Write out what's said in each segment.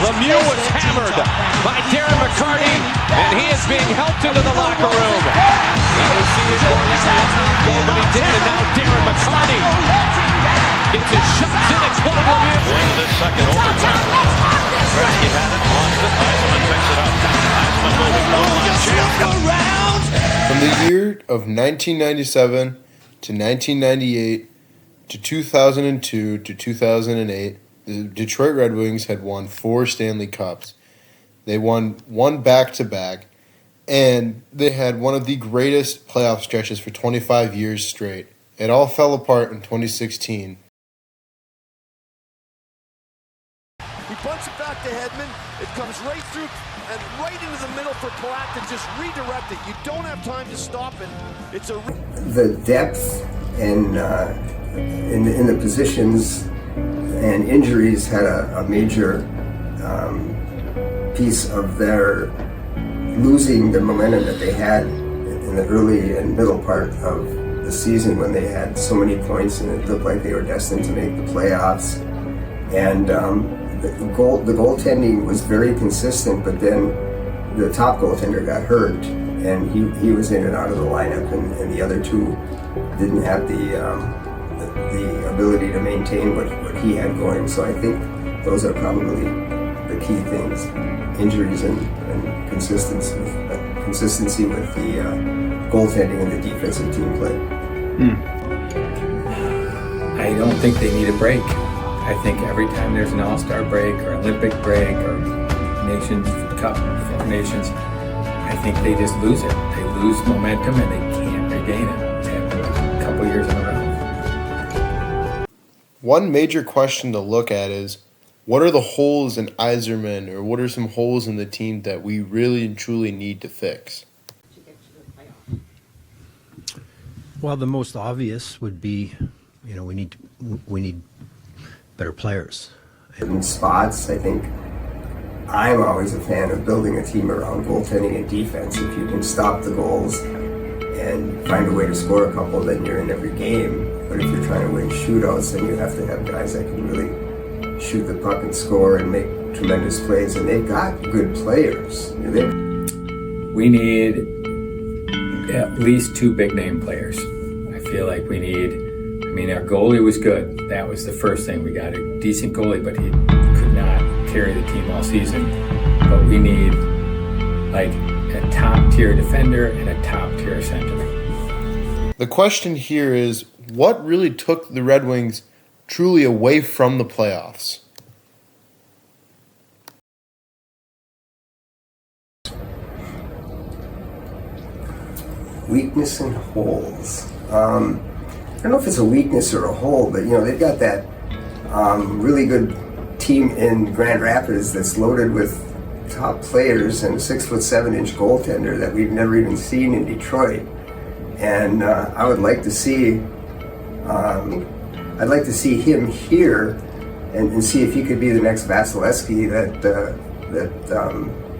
Lemieux was hammered by Darren McCarty, and he is being helped into the locker room. He was seeing but he did, and now Darren McCarty gets his shots in at Claude Lemieux. Going to this second overtime. Gretzky had it, lost it, Eisman picks it up. Eisman moving, From the year of 1997 to 1998 to 2002 to 2008, the Detroit Red Wings had won 4 Stanley Cups. They won one back-to-back, and they had one of the greatest playoff stretches for 25 years straight. It all fell apart in 2016. He bunts it back to Hedman. It comes right through and right into the middle for Palat to just redirect it. You don't have time to stop it. It's a the depth and in the positions and injuries had a major piece of their losing the momentum that they had in the early and middle part of the season when they had so many points and it looked like they were destined to make the playoffs. And the goaltending was very consistent, but then the top goaltender got hurt and he was in and out of the lineup, and the other two didn't have the ability to maintain what he had going. So I think those are probably the key things: injuries and consistency with the goaltending and the defensive team play. I don't think they need a break. I think every time there's an All-Star break or Olympic break or Nations Cup for Nations, I think they just lose it. They lose momentum and they can't regain it. A couple years in a row. One major question to look at is, what are the holes in Yzerman, or what are some holes in the team that we really and truly need to fix? Well, the most obvious would be, we need better players. In spots, I think I'm always a fan of building a team around goaltending and defense. If you can stop the goals and find a way to score a couple, then you're in every game. But if you're trying to win shootouts, then you have to have guys that can really shoot the puck and score and make tremendous plays. And they've got good players. We need at least 2 big name players. I feel like we need, our goalie was good. That was the first thing. We got a decent goalie, but he could not carry the team all season. But we need like a top tier defender and a top tier center. The question here is, what really took the Red Wings truly away from the playoffs? Weakness and holes. I don't know if it's a weakness or a hole, but they've got that really good team in Grand Rapids that's loaded with top players and a 6'7" goaltender that we've never even seen in Detroit. And I would like to see, him here and see if he could be the next Vasilevsky that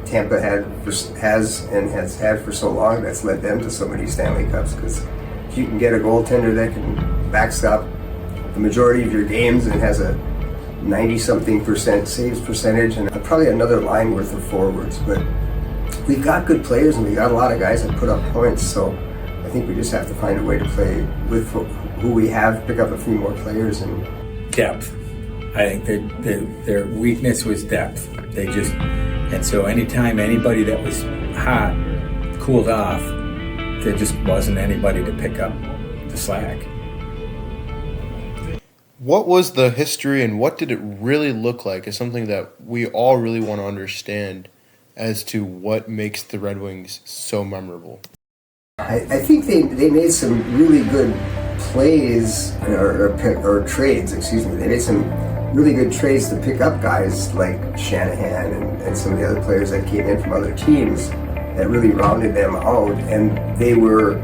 Tampa has had for so long. That's led them to so many Stanley Cups, because if you can get a goaltender that can backstop the majority of your games and has a 90-something% saves percentage and probably another line worth of forwards. But we've got good players and we got a lot of guys that put up points, so I think we just have to find a way to play with who we have, pick up a few more players. And depth. I think their weakness was depth. And so anytime anybody that was hot cooled off, there just wasn't anybody to pick up the slack. What was the history and what did it really look like is something that we all really want to understand as to what makes the Red Wings so memorable. I think they made some really good plays or trades, excuse me. They made some really good trades to pick up guys like Shanahan and some of the other players that came in from other teams that really rounded them out. And they were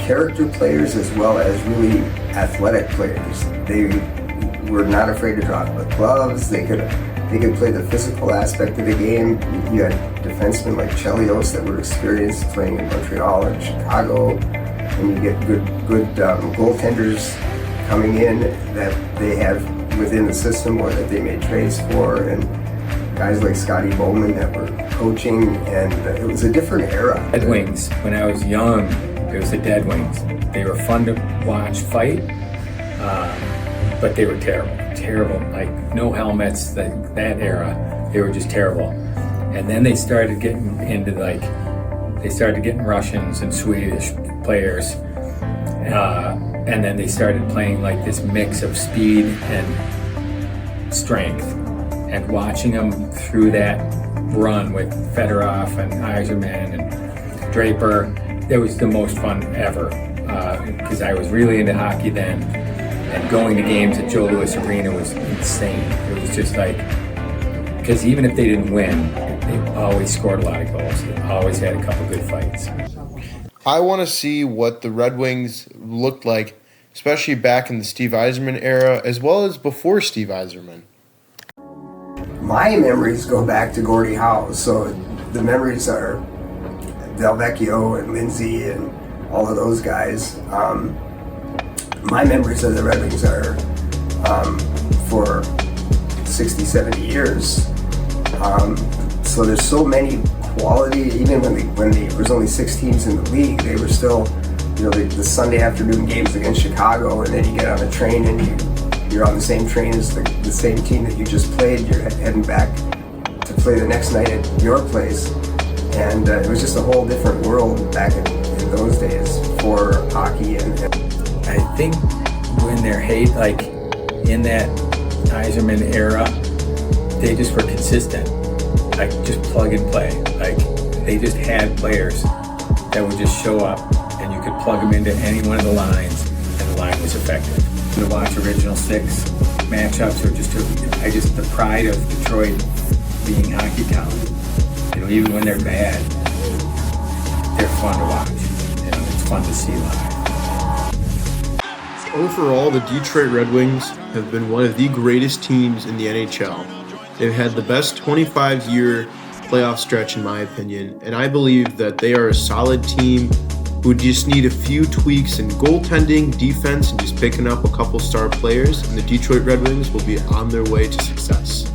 character players as well as really athletic players. They were not afraid to drop the gloves. They could play the physical aspect of the game. You had defensemen like Chelios that were experienced playing in Montreal and Chicago, and you get good goaltenders coming in that they have within the system or that they made trades for. And guys like Scotty Bowman that were coaching, and it was a different era. Dead Wings, when I was young, it was the Dead Wings. They were fun to watch fight, but they were terrible. Like no helmets, that era, they were just terrible. And then they started getting into Russians and Swedish players, and then they started playing like this mix of speed and strength. And watching them through that run with Fedorov and Yzerman and Draper, it was the most fun ever, because I was really into hockey then, and going to games at Joe Louis Arena was insane. It was just like, because even if they didn't win, they always scored a lot of goals. They always had a couple good fights. I want to see what the Red Wings looked like, especially back in the Steve Yzerman era, as well as before Steve Yzerman. My memories go back to Gordie Howe, so the memories are Del Vecchio and Lindsay and all of those guys. My memories of the Red Wings are for 60, 70 years. So there's so many quality, even when there was only 6 teams in the league, they were still, the Sunday afternoon games against Chicago, and then you get on a train and you're on the same train as the same team that you just played. You're heading back to play the next night at your place. And it was just a whole different world back in those days for hockey. And I think when they're like in that Yzerman era, they just were consistent, like just plug and play. Like they just had players that would just show up, and you could plug them into any one of the lines, and the line was effective. To watch Original Six matchups, or just the pride of Detroit being hockey town. Even when they're bad, they're fun to watch. It's fun to see live. Overall, the Detroit Red Wings have been one of the greatest teams in the NHL. They've had the best 25-year playoff stretch, in my opinion, and I believe that they are a solid team who just need a few tweaks in goaltending, defense, and just picking up a couple star players, and the Detroit Red Wings will be on their way to success.